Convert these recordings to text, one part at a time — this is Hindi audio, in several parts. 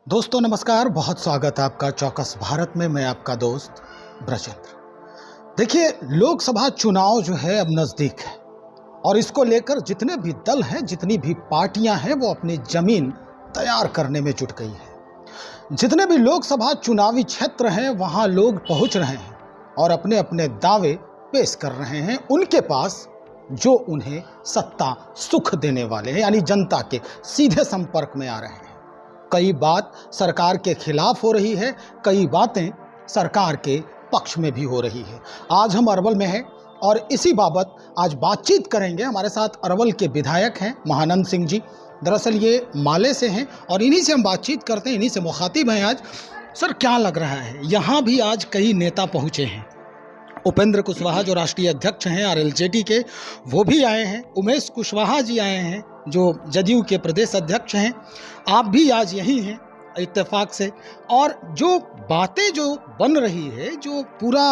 दोस्तों नमस्कार, बहुत स्वागत है आपका चौकस भारत में। मैं आपका दोस्त ब्रजेंद्र। देखिए, लोकसभा चुनाव जो है अब नज़दीक है और इसको लेकर जितने भी दल हैं, जितनी भी पार्टियां हैं, वो अपनी जमीन तैयार करने में जुट गई है। जितने भी लोकसभा चुनावी क्षेत्र हैं वहां लोग पहुंच रहे हैं और अपने अपने दावे पेश कर रहे हैं उनके पास जो उन्हें सत्ता सुख देने वाले हैं, यानी जनता के सीधे संपर्क में आ रहे हैं। कई बात सरकार के खिलाफ हो रही है, कई बातें सरकार के पक्ष में भी हो रही है। आज हम अरवल में हैं और इसी बाबत आज बातचीत करेंगे। हमारे साथ अरवल के विधायक हैं महानंद सिंह जी। दरअसल ये माले से हैं और इन्हीं से हम बातचीत करते हैं, इन्हीं से मुखातिब हैं आज। सर, क्या लग रहा है, यहाँ भी आज कई नेता पहुँचे हैं। उपेंद्र कुशवाहा जो राष्ट्रीय अध्यक्ष हैं आरएलजेडी के, वो भी आए हैं। उमेश कुशवाहा जी आए हैं जो जदयू के प्रदेश अध्यक्ष हैं। आप भी आज यही हैं इत्तेफाक से। और जो बातें जो बन रही है, जो पूरा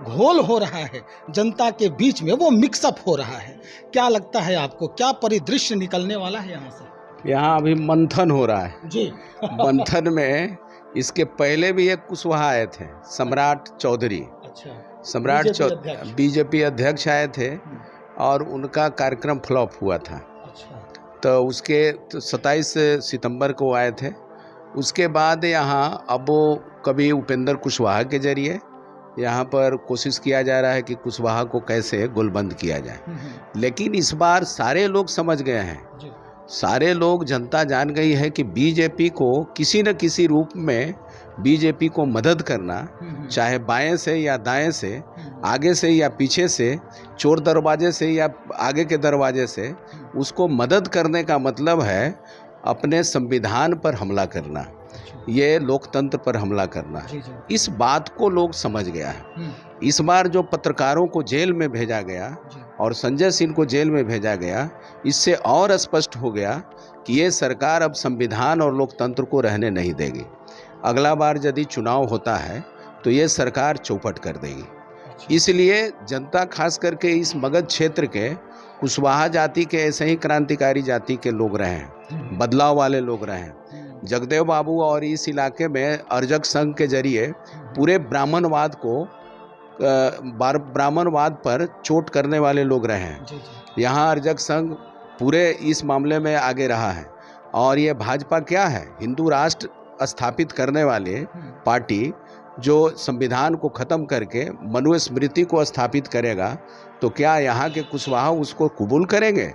घोल हो रहा है जनता के बीच में, वो मिक्सअप हो रहा है। क्या लगता है आपको, क्या परिदृश्य निकलने वाला है यहाँ से? यहाँ अभी मंथन हो रहा है जी। मंथन में इसके पहले भी एक कुशवाहा आए थे, सम्राट चौधरी। अच्छा। सम्राट चौधरी बीजेपी अध्यक्ष आए थे और उनका कार्यक्रम फ्लॉप हुआ था। अच्छा। तो उसके 27 सितंबर को आए थे। उसके बाद यहाँ अब कभी उपेंद्र कुशवाहा के जरिए यहाँ पर कोशिश किया जा रहा है कि कुशवाहा को कैसे गोलबंद किया जाए। लेकिन इस बार सारे लोग समझ गए हैं, सारे लोग, जनता जान गई है कि बीजेपी को किसी न किसी रूप में बीजेपी को मदद करना, चाहे बाएं से या दाएं से, आगे से या पीछे से, चोर दरवाजे से या आगे के दरवाजे से, उसको मदद करने का मतलब है अपने संविधान पर हमला करना, ये लोकतंत्र पर हमला करना। इस बात को लोग समझ गया है। इस बार जो पत्रकारों को जेल में भेजा गया और संजय सिंह को जेल में भेजा गया, इससे और स्पष्ट हो गया कि ये सरकार अब संविधान और लोकतंत्र को रहने नहीं देगी। अगला बार यदि चुनाव होता है तो ये सरकार चौपट कर देगी। इसलिए जनता, खास करके इस मगध क्षेत्र के कुशवाहा जाति के, ऐसे ही क्रांतिकारी जाति के लोग रहे हैं, बदलाव वाले लोग रहे हैं। जगदेव बाबू और इस इलाके में अर्जक संघ के जरिए पूरे ब्राह्मणवाद पर चोट करने वाले लोग रहे हैं। यहाँ अर्जक संघ पूरे इस मामले में आगे रहा है। और ये भाजपा क्या है, हिंदू राष्ट्र स्थापित करने वाले पार्टी, जो संविधान को ख़त्म करके मनुस्मृति को स्थापित करेगा, तो क्या यहाँ के कुशवाहा उसको कबूल करेंगे?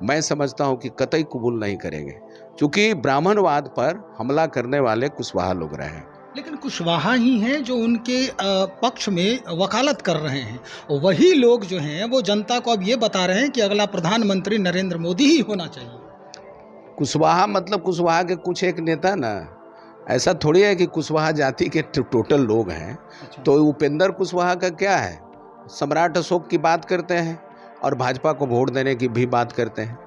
मैं समझता हूँ कि कतई कबूल नहीं करेंगे, क्योंकि ब्राह्मणवाद पर हमला करने वाले कुशवाहा लोग रहे हैं। लेकिन कुशवाहा ही हैं जो उनके पक्ष में वकालत कर रहे हैं। वही लोग जो हैं वो जनता को अब ये बता रहे हैं कि अगला प्रधानमंत्री नरेंद्र मोदी ही होना चाहिए। कुशवाहा मतलब कुशवाहा के कुछ एक नेता ना, ऐसा थोड़ी है कि कुशवाहा जाति के टोटल लोग हैं। अच्छा। तो उपेंद्र कुशवाहा का क्या है, सम्राट अशोक की बात करते हैं और भाजपा को वोट देने की भी बात करते हैं।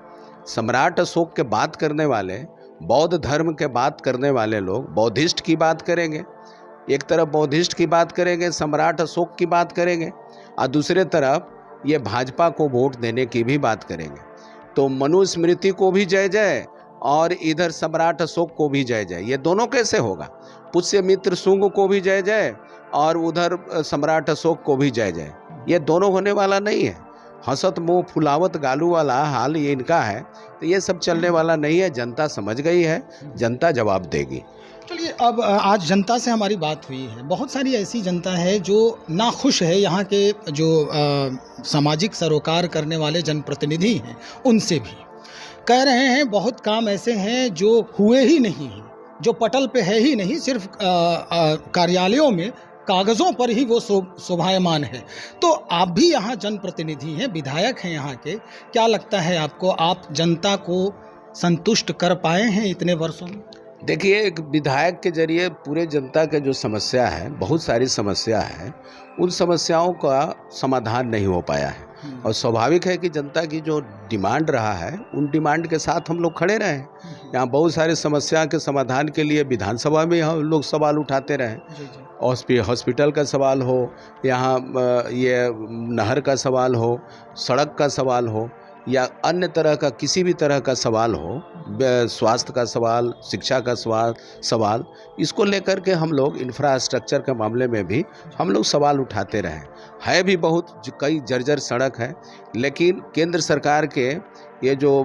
सम्राट अशोक के बात करने वाले, बौद्ध धर्म के बात करने वाले लोग बौद्धिस्ट की बात करेंगे। एक तरफ बौद्धिस्ट की बात करेंगे, सम्राट अशोक की बात करेंगे, और दूसरे तरफ ये भाजपा को वोट देने की भी बात करेंगे। तो मनुस्मृति को भी जय जय और इधर सम्राट अशोक को भी जय जय, ये दोनों कैसे होगा? पुष्यमित्र शुंग को भी जय जय और उधर सम्राट अशोक को भी जय जय, ये दोनों होने वाला नहीं है। हंसत मुँह फुलावत गालू वाला हाल ये इनका है, तो ये सब चलने वाला नहीं है। जनता समझ गई है, जनता जवाब देगी। चलिए, अब आज जनता से हमारी बात हुई है। बहुत सारी ऐसी जनता है जो नाखुश है, यहाँ के जो सामाजिक सरोकार करने वाले जनप्रतिनिधि हैं उनसे भी कह रहे हैं बहुत काम ऐसे हैं जो हुए ही नहीं हैं, जो पटल पे है ही नहीं, सिर्फ कार्यालयों में कागज़ों पर ही वो शोभायमान है। तो आप भी यहाँ जनप्रतिनिधि हैं, विधायक हैं यहाँ के, क्या लगता है आपको, आप जनता को संतुष्ट कर पाए हैं इतने वर्षों में? देखिए, एक विधायक के जरिए पूरे जनता के जो समस्या है, बहुत सारी समस्या है, उन समस्याओं का समाधान नहीं हो पाया है। और स्वाभाविक है कि जनता की जो डिमांड रहा है, उन डिमांड के साथ हम लोग खड़े रहे। यहाँ बहुत सारी समस्या के समाधान के लिए विधानसभा में हम लोग सवाल उठाते रहे। हॉस्पिटल का सवाल हो, यहाँ ये नहर का सवाल हो, सड़क का सवाल हो, या अन्य तरह का किसी भी तरह का सवाल हो, स्वास्थ्य का सवाल, शिक्षा का सवाल, इसको लेकर के हम लोग इंफ्रास्ट्रक्चर के मामले में भी हम लोग सवाल उठाते रहे है भी बहुत कई जर्जर सड़क है, लेकिन केंद्र सरकार के ये जो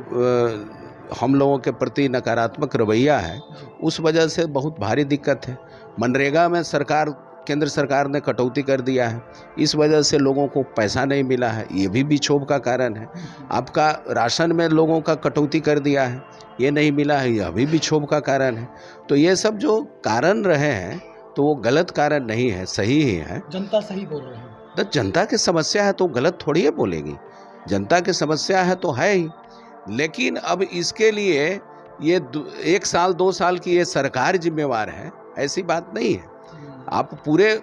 हम लोगों के प्रति नकारात्मक रवैया है, उस वजह से बहुत भारी दिक्कत है। मनरेगा में केंद्र सरकार ने कटौती कर दिया है, इस वजह से लोगों को पैसा नहीं मिला है, ये भी विक्षोभ का कारण है। आपका राशन में लोगों का कटौती कर दिया है, ये नहीं मिला है, यह भी विक्षोभ का कारण है। तो ये सब जो कारण रहे हैं तो वो गलत कारण नहीं है, सही ही है। जनता सही बोल रही है। तो जनता की समस्या है तो गलत थोड़ी है बोलेगी, जनता की समस्या है तो है ही। लेकिन अब इसके लिए ये 1 साल 2 साल की ये सरकार जिम्मेवार है, ऐसी बात नहीं है। आप पूरे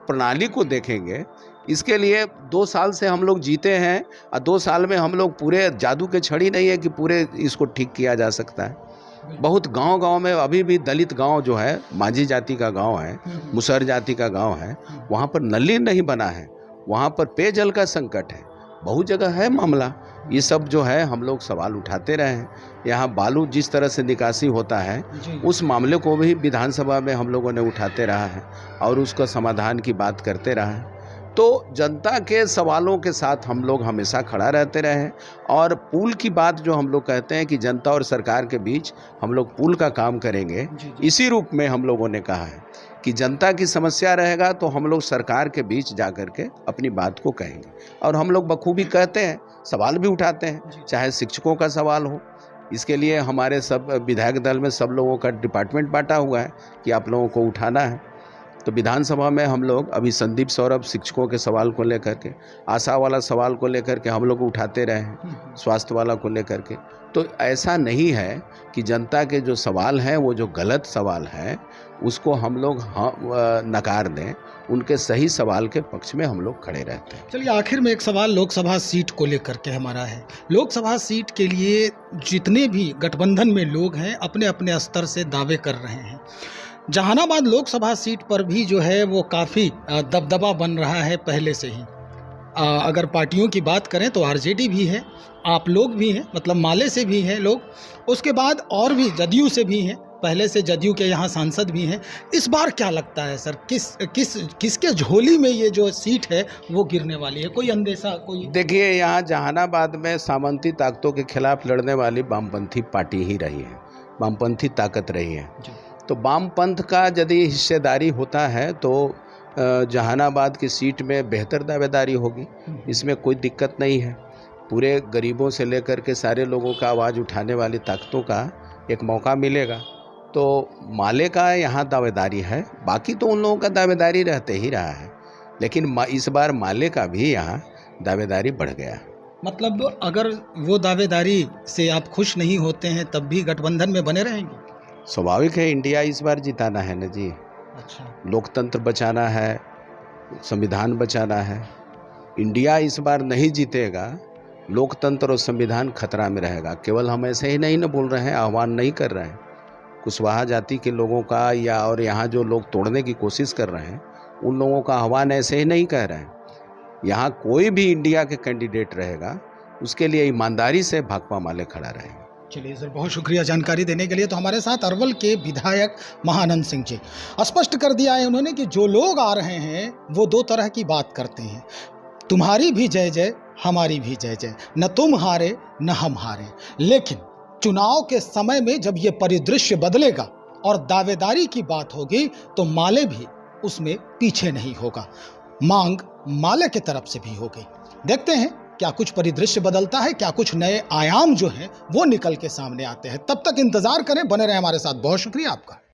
प्रणाली को देखेंगे, इसके लिए 2 साल से हम लोग जीते हैं और 2 साल में हम लोग पूरे जादू के छड़ी नहीं है कि पूरे इसको ठीक किया जा सकता है। बहुत गांव-गांव में अभी भी दलित गांव जो है, माझी जाति का गांव है, मुसहर जाति का गांव है, वहाँ पर नली नहीं बना है, वहाँ पर पेयजल का संकट है, बहुत जगह है मामला। ये सब जो है हम लोग सवाल उठाते रहे हैं। यहाँ बालू जिस तरह से निकासी होता है, उस मामले को भी विधानसभा में हम लोगों ने उठाते रहा है और उसका समाधान की बात करते रहा है। तो जनता के सवालों के साथ हम लोग हमेशा खड़ा रहते रहे हैं। और पुल की बात जो हम लोग कहते हैं कि जनता और सरकार के बीच हम लोग पुल का काम करेंगे, इसी रूप में हम लोगों ने कहा है कि जनता की समस्या रहेगा तो हम लोग सरकार के बीच जा कर के अपनी बात को कहेंगे। और हम लोग बखूबी कहते हैं, सवाल भी उठाते हैं, चाहे शिक्षकों का सवाल हो। इसके लिए हमारे सब विधायक दल में सब लोगों का डिपार्टमेंट बांटा हुआ है कि आप लोगों को उठाना है। तो विधानसभा में हम लोग अभी संदीप सौरभ शिक्षकों के सवाल को लेकर के, आशा वाला सवाल को लेकर के हम लोग उठाते रहे हैं, स्वास्थ्य वाला को लेकर के। तो ऐसा नहीं है कि जनता के जो सवाल हैं वो जो गलत सवाल है उसको हम लोग नकार दें, उनके सही सवाल के पक्ष में हम लोग खड़े रहते हैं। चलिए, आखिर में एक सवाल लोकसभा सीट को लेकर के हमारा है। लोकसभा सीट के लिए जितने भी गठबंधन में लोग हैं अपने अपने स्तर से दावे कर रहे हैं। जहानाबाद लोकसभा सीट पर भी जो है वो काफ़ी दबदबा बन रहा है पहले से ही। अगर पार्टियों की बात करें तो आरजेडी भी है, आप लोग भी हैं, मतलब माले से भी हैं लोग, उसके बाद और भी जदयू से भी हैं, पहले से जदयू के यहाँ सांसद भी हैं। इस बार क्या लगता है सर, किसके झोली में ये जो सीट है वो गिरने वाली है? कोई अंदेशा, कोई? देखिए, यहाँ जहानाबाद में सामंती ताकतों के खिलाफ लड़ने वाली वामपंथी पार्टी ही रही है, वामपंथी ताकत रही है। तो वामपंथ का यदि हिस्सेदारी होता है तो जहानाबाद की सीट में बेहतर दावेदारी होगी, इसमें कोई दिक्कत नहीं है। पूरे गरीबों से लेकर के सारे लोगों का आवाज़ उठाने वाली ताकतों का एक मौका मिलेगा। तो माले का यहाँ दावेदारी है, बाकी तो उन लोगों का दावेदारी रहते ही रहा है, लेकिन इस बार माले का भी यहाँ दावेदारी बढ़ गया। मतलब अगर वो दावेदारी से आप खुश नहीं होते हैं तब भी गठबंधन में बने रहेंगे? स्वाभाविक है, इंडिया इस बार जिताना है ना जी। अच्छा, लोकतंत्र बचाना है, संविधान बचाना है। इंडिया इस बार नहीं जीतेगा, लोकतंत्र और संविधान खतरा में रहेगा। केवल हम ऐसे ही नहीं न बोल रहे हैं, आह्वान नहीं कर रहे हैं। कुशवाहा जाति के लोगों का या और यहाँ जो लोग तोड़ने की कोशिश कर रहे हैं उन लोगों का आह्वान ऐसे ही नहीं कह रहे हैं। यहाँ कोई भी इंडिया के कैंडिडेट रहेगा उसके लिए ईमानदारी से भाकपा माले खड़ा रहेगा। चलिए सर, बहुत शुक्रिया जानकारी देने के लिए। तो हमारे साथ अरवल के विधायक महानंद सिंह जी, स्पष्ट कर दिया है उन्होंने कि जो लोग आ रहे हैं वो 2 तरह की बात करते हैं, तुम्हारी भी जय जय, हमारी भी जय जय, न तुम हारे न हम हारे। लेकिन चुनाव के समय में जब ये परिदृश्य बदलेगा और दावेदारी की बात होगी तो माले भी उसमें पीछे नहीं होगा, मांग माले की तरफ से भी होगी। देखते हैं क्या कुछ परिदृश्य बदलता है, क्या कुछ नए आयाम जो हैं वो निकल के सामने आते हैं। तब तक इंतजार करें, बने रहें हमारे साथ। बहुत शुक्रिया आपका।